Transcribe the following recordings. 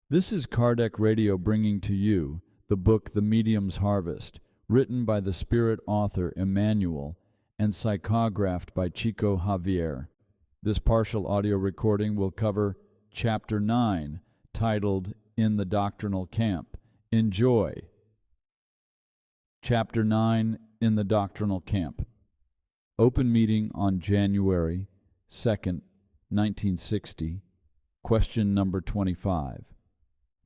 This is Kardec Radio bringing to you the book The Medium's Harvest, written by the spirit author Emmanuel and psychographed by Chico Javier. This partial audio recording will cover Chapter 9, titled In the Doctrinal Camp. Enjoy. Chapter 9, In the Doctrinal Camp. Open meeting on January 2nd, 1960. Question number 25.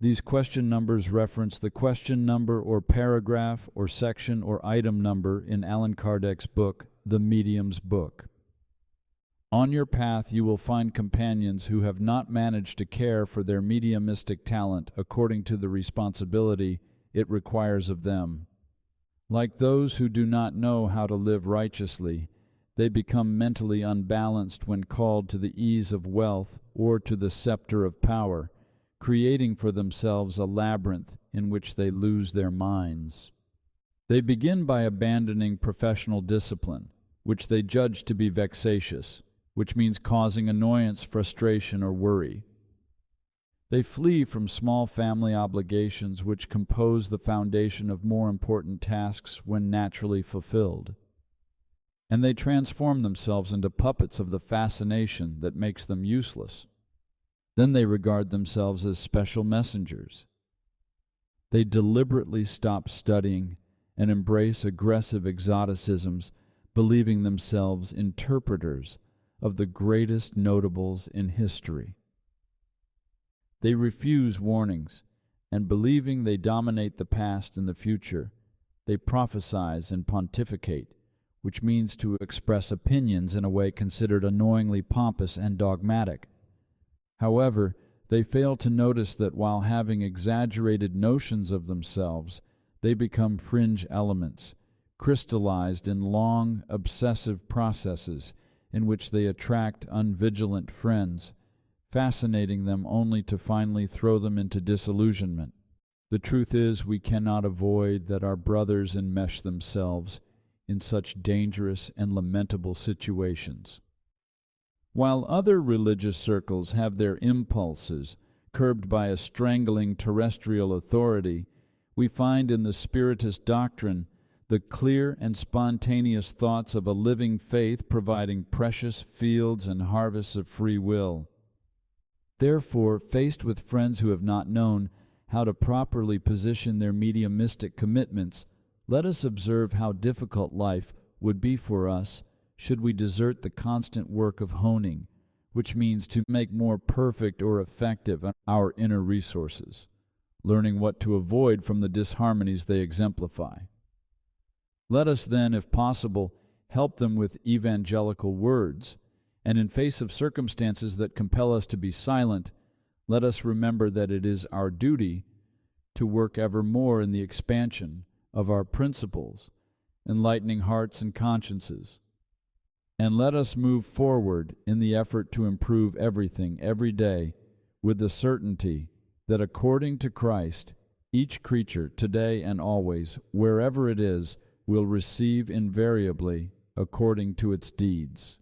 These question numbers reference the question number or paragraph or section or item number in Allan Kardec's book, The Medium's Book. On your path you will find companions who have not managed to care for their mediumistic talent according to the responsibility it requires of them. Like those who do not know how to live righteously, they become mentally unbalanced when called to the ease of wealth or to the scepter of power, creating for themselves a labyrinth in which they lose their minds. They begin by abandoning professional discipline, which they judge to be vexatious, which means causing annoyance, frustration, or worry. They flee from small family obligations which compose the foundation of more important tasks when naturally fulfilled. And they transform themselves into puppets of the fascination that makes them useless. Then they regard themselves as special messengers. They deliberately stop studying and embrace aggressive exoticisms, believing themselves interpreters of the greatest notables in history. They refuse warnings, and believing they dominate the past and the future, they prophesize and pontificate, which means to express opinions in a way considered annoyingly pompous and dogmatic. However, they fail to notice that while having exaggerated notions of themselves, they become fringe elements, crystallized in long, obsessive processes in which they attract unvigilant friends, fascinating them only to finally throw them into disillusionment. The truth is, we cannot avoid that our brothers enmesh themselves in such dangerous and lamentable situations. While other religious circles have their impulses curbed by a strangling terrestrial authority, we find in the Spiritist doctrine the clear and spontaneous thoughts of a living faith providing precious fields and harvests of free will. Therefore, faced with friends who have not known how to properly position their mediumistic commitments, let us observe how difficult life would be for us should we desert the constant work of honing, which means to make more perfect or effective our inner resources, learning what to avoid from the disharmonies they exemplify. Let us then, if possible, help them with evangelical words, and in face of circumstances that compel us to be silent, let us remember that it is our duty to work ever more in the expansion of our principles, enlightening hearts and consciences. And let us move forward in the effort to improve everything every day with the certainty that according to Christ, each creature today and always, wherever it is, will receive invariably according to its deeds.